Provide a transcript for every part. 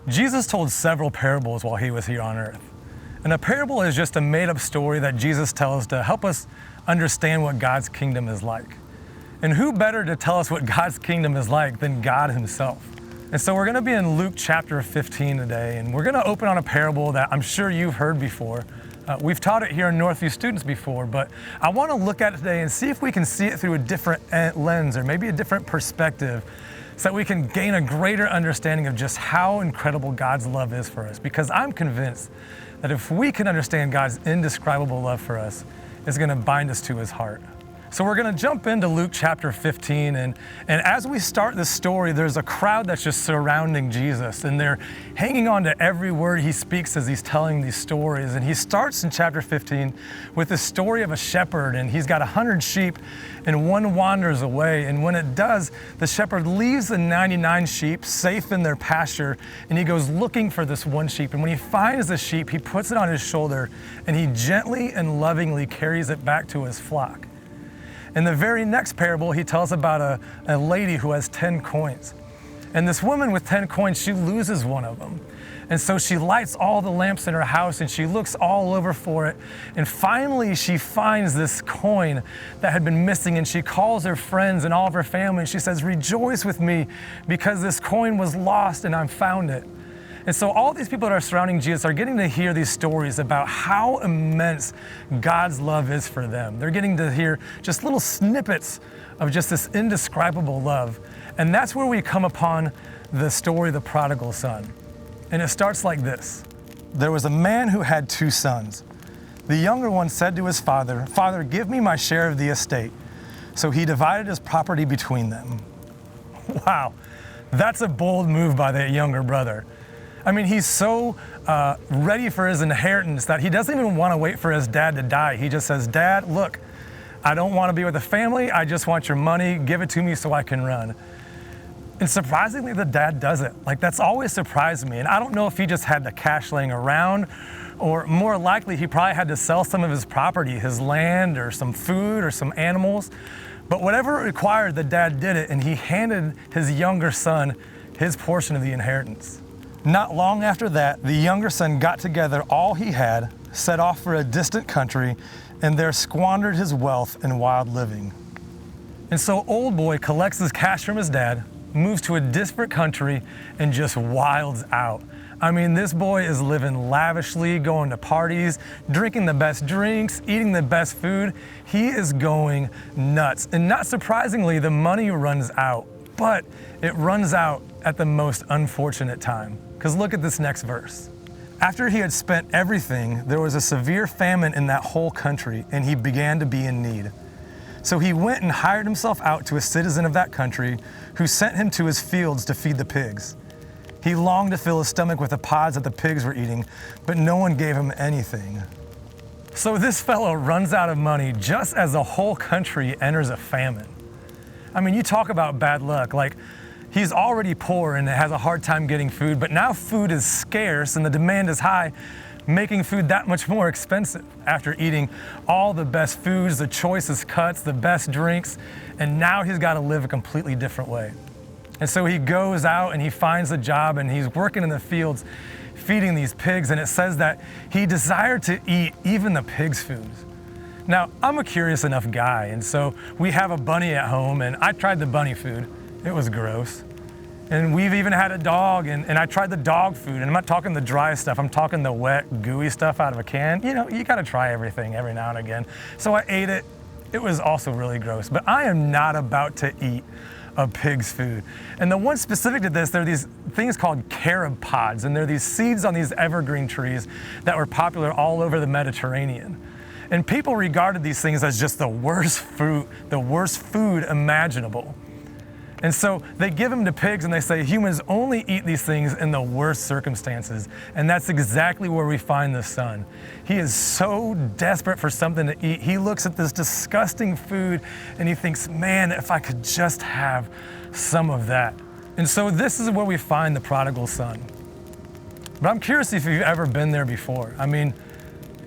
Jesus told several parables while he was here on earth. And a parable is just a made-up story that Jesus tells to help us understand what God's kingdom is like. And who better to tell us what God's kingdom is like than God himself? And so we're going to be in Luke chapter 15 today, and we're going to open on a parable that I'm sure you've heard before. We've taught it here in Northview Students before, but I want to look at it today and see if we can see it through a different lens or maybe a different perspective, so that we can gain a greater understanding of just how incredible God's love is for us. Because I'm convinced that if we can understand God's indescribable love for us, it's going to bind us to his heart. So we're going to jump into Luke chapter 15, and as we start this story, there's a crowd that's just surrounding Jesus, and they're hanging on to every word he speaks as he's telling these stories. And he starts in chapter 15 with the story of a shepherd, and he's got 100 sheep, and one wanders away. And when it does, the shepherd leaves the 99 sheep safe in their pasture, and he goes looking for this one sheep. And when he finds the sheep, he puts it on his shoulder, and he gently and lovingly carries it back to his flock. In the very next parable, he tells about a lady who has 10 coins. And this woman with 10 coins, she loses one of them. And so she lights all the lamps in her house and she looks all over for it. And finally, she finds this coin that had been missing, and she calls her friends and all of her family, and she says, "Rejoice with me because this coin was lost and I found it." And so all these people that are surrounding Jesus are getting to hear these stories about how immense God's love is for them. They're getting to hear just little snippets of just this indescribable love. And that's where we come upon the story of the prodigal son. And it starts like this. There was a man who had 2 sons. The younger one said to his father, "Father, give me my share of the estate." So he divided his property between them. Wow, that's a bold move by the younger brother. I mean, he's so ready for his inheritance that he doesn't even want to wait for his dad to die. He just says, "Dad, look, I don't want to be with the family. I just want your money. Give it to me so I can run." And surprisingly, the dad does it. Like, that's always surprised me. And I don't know if he just had the cash laying around, or more likely, he probably had to sell some of his property, his land or some food or some animals. But whatever it required, the dad did it, and he handed his younger son his portion of the inheritance. Not long after that, the younger son got together all he had, set off for a distant country, and there squandered his wealth in wild living. And so old boy collects his cash from his dad, moves to a disparate country, and just wilds out. I mean, this boy is living lavishly, going to parties, drinking the best drinks, eating the best food. He is going nuts. And not surprisingly, the money runs out, but it runs out at the most unfortunate time. Because look at this next verse. After he had spent everything, there was a severe famine in that whole country, and he began to be in need. So he went and hired himself out to a citizen of that country, who sent him to his fields to feed the pigs. He longed to fill his stomach with the pods that the pigs were eating, but no one gave him anything. So this fellow runs out of money just as the whole country enters a famine. I mean, you talk about bad luck. Like, he's already poor and has a hard time getting food, but now food is scarce and the demand is high, making food that much more expensive. After eating all the best foods, the choicest cuts, the best drinks, and now he's got to live a completely different way. And so he goes out and he finds a job, and he's working in the fields feeding these pigs, and it says that he desired to eat even the pigs' food. Now, I'm a curious enough guy, and so we have a bunny at home, and I tried the bunny food. It was gross. And we've even had a dog, and I tried the dog food, and I'm not talking the dry stuff, I'm talking the wet, gooey stuff out of a can. You know, you gotta try everything every now and again. So I ate it. It was also really gross, but I am not about to eat a pig's food. And the one specific to this, there are these things called carob pods, and they're these seeds on these evergreen trees that were popular all over the Mediterranean. And people regarded these things as just the worst fruit, the worst food imaginable. And so they give them to pigs, and they say humans only eat these things in the worst circumstances. And that's exactly where we find the son. He is so desperate for something to eat. He looks at this disgusting food and he thinks, man, if I could just have some of that. And so this is where we find the prodigal son. But I'm curious if you've ever been there before. I mean,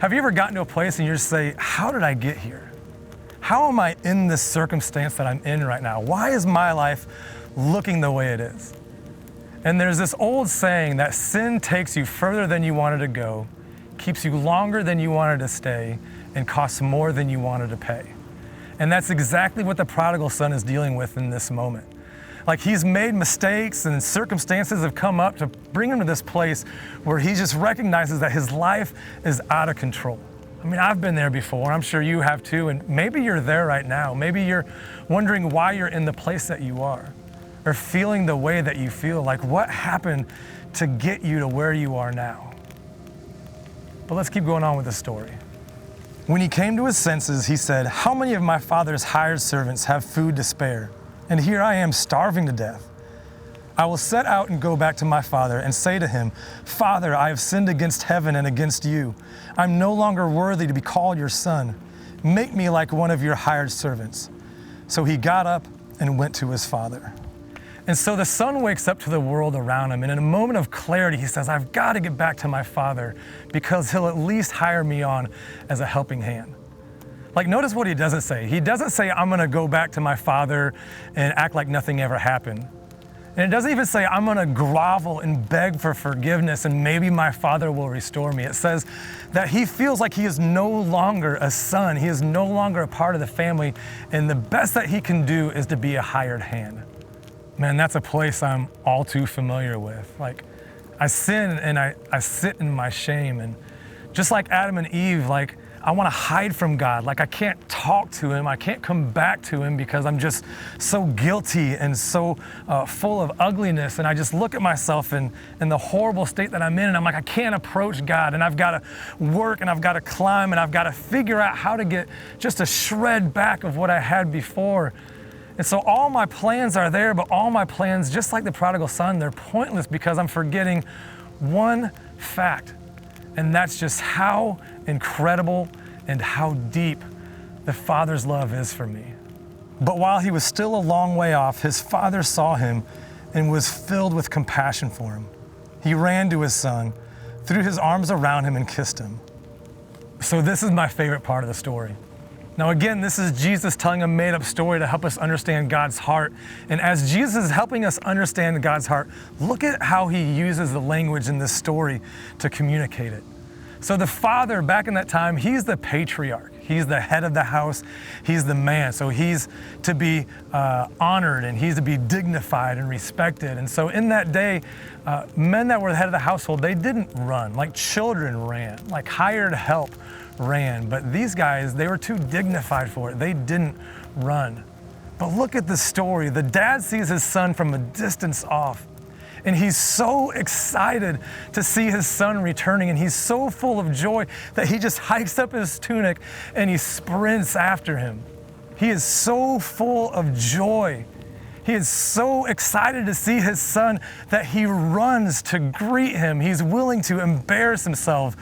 have you ever gotten to a place and you just say, how did I get here? How am I in this circumstance that I'm in right now? Why is my life looking the way it is? And there's this old saying that sin takes you further than you wanted to go, keeps you longer than you wanted to stay, and costs more than you wanted to pay. And that's exactly what the prodigal son is dealing with in this moment. Like, he's made mistakes and circumstances have come up to bring him to this place where he just recognizes that his life is out of control. I mean, I've been there before. I'm sure you have too. And maybe you're there right now. Maybe you're wondering why you're in the place that you are, or feeling the way that you feel. Like, what happened to get you to where you are now? But let's keep going on with the story. When he came to his senses, he said, "How many of my father's hired servants have food to spare? And here I am starving to death. I will set out and go back to my father and say to him, 'Father, I have sinned against heaven and against you. I'm no longer worthy to be called your son. Make me like one of your hired servants.' So he got up and went to his father." And so the son wakes up to the world around him, and in a moment of clarity, he says, "I've got to get back to my father because he'll at least hire me on as a helping hand." Like, notice what he doesn't say. He doesn't say, "I'm going to go back to my father and act like nothing ever happened." And it doesn't even say, "I'm going to grovel and beg for forgiveness and maybe my father will restore me." It says that he feels like he is no longer a son. He is no longer a part of the family. And the best that he can do is to be a hired hand. Man, that's a place I'm all too familiar with. Like, I sin and I sit in my shame. And just like Adam and Eve, like, I want to hide from God. Like, I can't talk to him. I can't come back to him because I'm just so guilty and so full of ugliness. And I just look at myself in the horrible state that I'm in. And I'm like, I can't approach God. And I've got to work and I've got to climb and I've got to figure out how to get just a shred back of what I had before. And so all my plans are there, but all my plans, just like the prodigal son, they're pointless because I'm forgetting one fact. And that's just how incredible and how deep the Father's love is for me. But while he was still a long way off, his father saw him and was filled with compassion for him. He ran to his son, threw his arms around him and kissed him. So this is my favorite part of the story. Now again, this is Jesus telling a made-up story to help us understand God's heart. And as Jesus is helping us understand God's heart, look at how he uses the language in this story to communicate it. So the father, back in that time, he's the patriarch. He's the head of the house. He's the man. So he's to be honored and he's to be dignified and respected. And so in that day, men that were the head of the household, they didn't run. Like children ran, like hired help ran. But these guys, they were too dignified for it. They didn't run. But look at the story. The dad sees his son from a distance off. And he's so excited to see his son returning. And he's so full of joy that he just hikes up his tunic and he sprints after him. He is so full of joy. He is so excited to see his son that he runs to greet him. He's willing to embarrass himself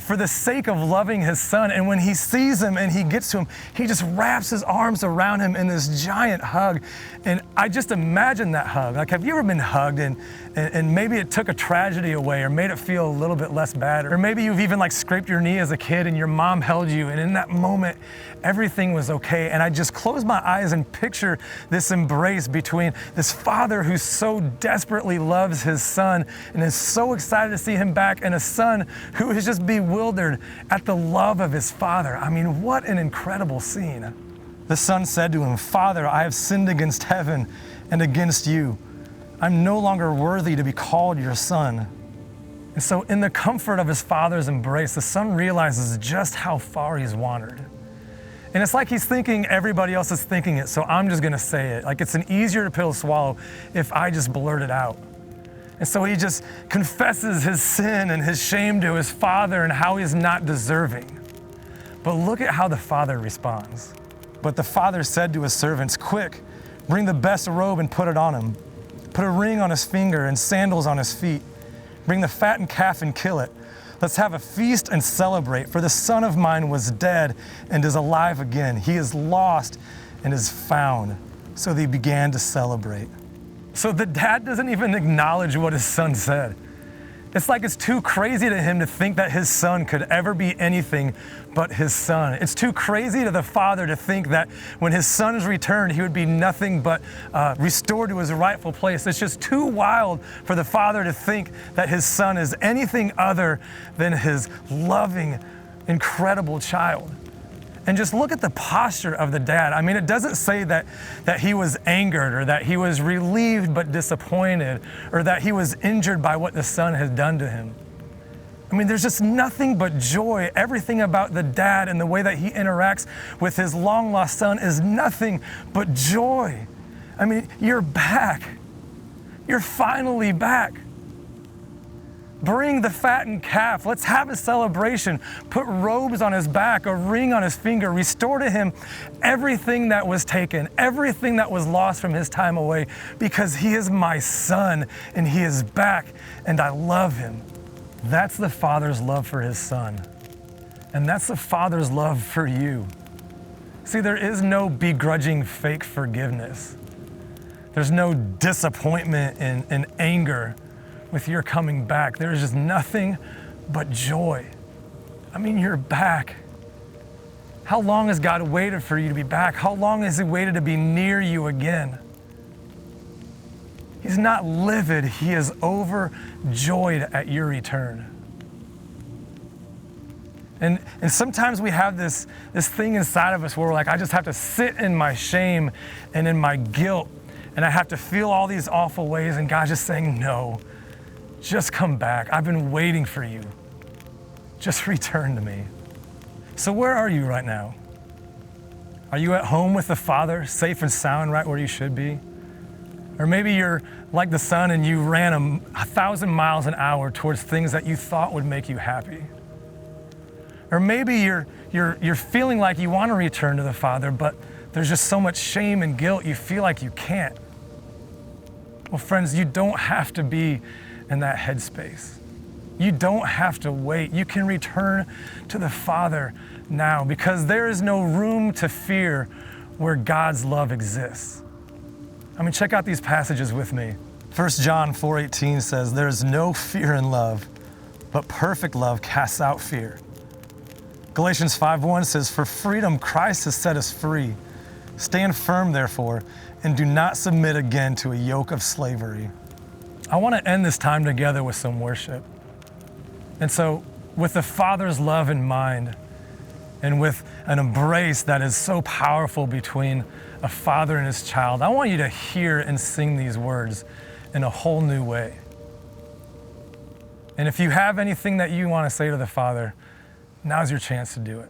for the sake of loving his son. And when he sees him and he gets to him, he just wraps his arms around him in this giant hug. And I just imagine that hug. Like, have you ever been hugged and maybe it took a tragedy away or made it feel a little bit less bad? Or maybe you've even like scraped your knee as a kid and your mom held you, and in that moment, everything was okay. And I just close my eyes and picture this embrace between this father who so desperately loves his son and is so excited to see him back, and a son who is just bewildered at the love of his father. I mean, what an incredible scene. The son said to him, "Father, I have sinned against heaven and against you. I'm no longer worthy to be called your son." And so in the comfort of his father's embrace, the son realizes just how far he's wandered. And it's like he's thinking everybody else is thinking it, so I'm just gonna say it. Like, it's an easier pill to swallow if I just blurt it out. And so he just confesses his sin and his shame to his father and how he's not deserving. But look at how the father responds. But the father said to his servants, "Quick, bring the best robe and put it on him. Put a ring on his finger and sandals on his feet. Bring the fattened calf and kill it. Let's have a feast and celebrate, for the son of mine was dead and is alive again. He is lost and is found." So they began to celebrate. So the dad doesn't even acknowledge what his son said. It's like it's too crazy to him to think that his son could ever be anything but his son. It's too crazy to the father to think that when his son is returned, he would be nothing but restored to his rightful place. It's just too wild for the father to think that his son is anything other than his loving, incredible child. And just look at the posture of the dad. I mean, it doesn't say that he was angered or that he was relieved but disappointed or that he was injured by what the son has done to him. I mean, there's just nothing but joy. Everything about the dad and the way that he interacts with his long-lost son is nothing but joy. I mean, you're back. You're finally back. Bring the fattened calf. Let's have a celebration. Put robes on his back, a ring on his finger. Restore to him everything that was taken, everything that was lost from his time away, because he is my son and he is back and I love him. That's the Father's love for his son. And that's the Father's love for you. See, there is no begrudging fake forgiveness. There's no disappointment and anger with your coming back. There's just nothing but joy. I mean, you're back. How long has God waited for you to be back? How long has he waited to be near you again? He's not livid, he is overjoyed at your return. And sometimes we have this thing inside of us where we're like, I just have to sit in my shame and in my guilt, and I have to feel all these awful ways, and God's just saying, no. Just come back. I've been waiting for you. Just return to me. So where are you right now? Are you at home with the Father, safe and sound, right where you should be? Or maybe you're like the son and you ran 1,000 miles an hour towards things that you thought would make you happy. Or maybe you're feeling like you want to return to the Father, but there's just so much shame and guilt you feel like you can't. Well, friends, you don't have to be in that headspace. You don't have to wait. You can return to the Father now, because there is no room to fear where God's love exists. I mean, check out these passages with me. 1 John 4:18 says, there is no fear in love, but perfect love casts out fear. Galatians 5:1 says, for freedom Christ has set us free. Stand firm, therefore, and do not submit again to a yoke of slavery. I want to end this time together with some worship. And so, with the Father's love in mind, and with an embrace that is so powerful between a father and his child, I want you to hear and sing these words in a whole new way. And if you have anything that you want to say to the Father, now's your chance to do it.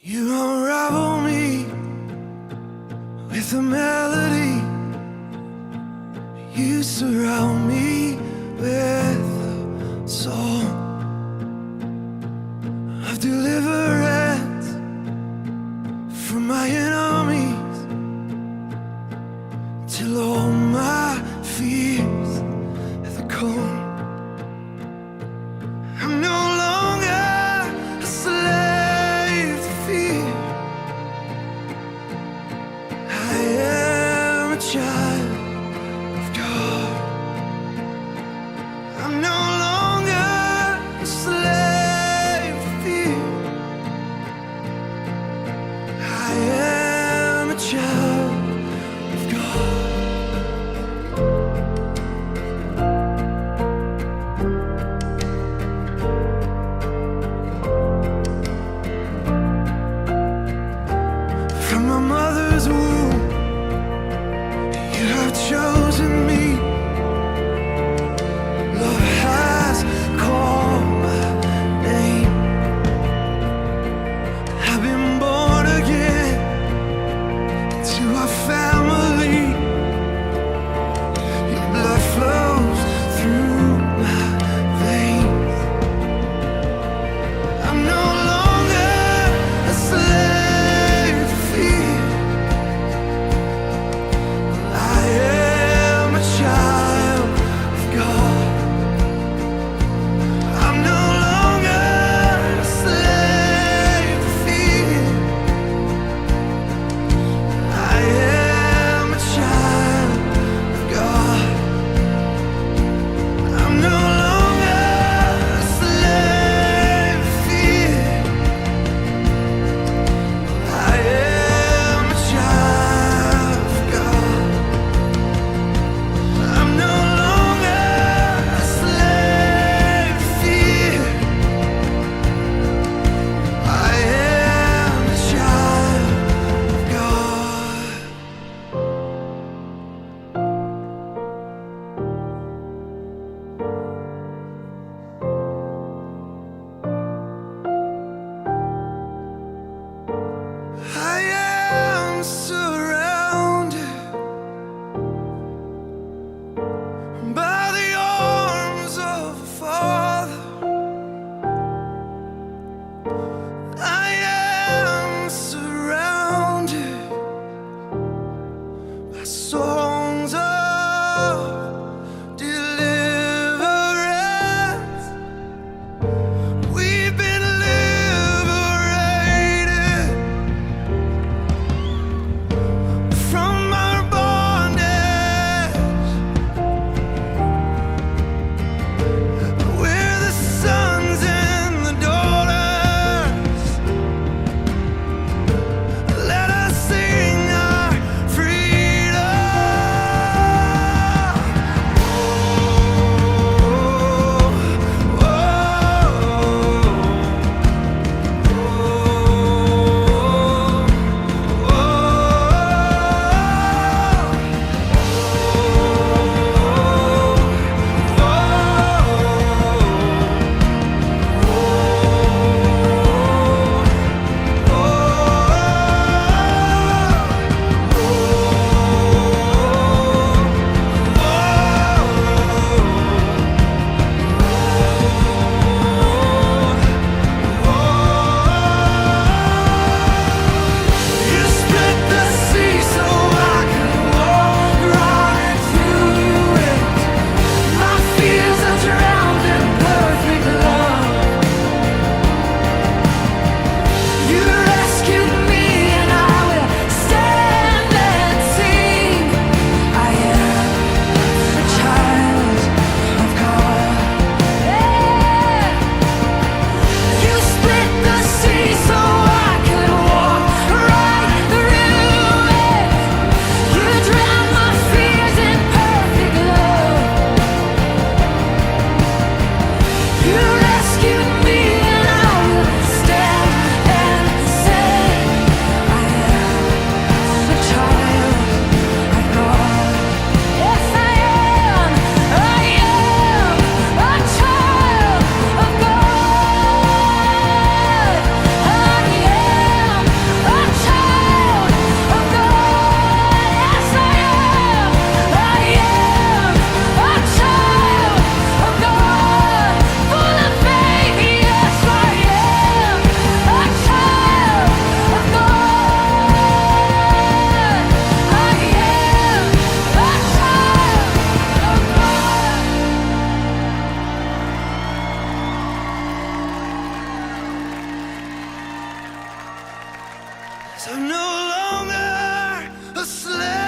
You unravel me with a melody. You surround me with a song of deliverance from my enemies, till all my fears have gone. I'm no longer a slave to fear. I am a child of God. I'm no longer a slave to fear. I am a child of God. From my mother's womb, you have chosen me. Love has called my name. I've been born again into 'Cause I'm no longer a slave.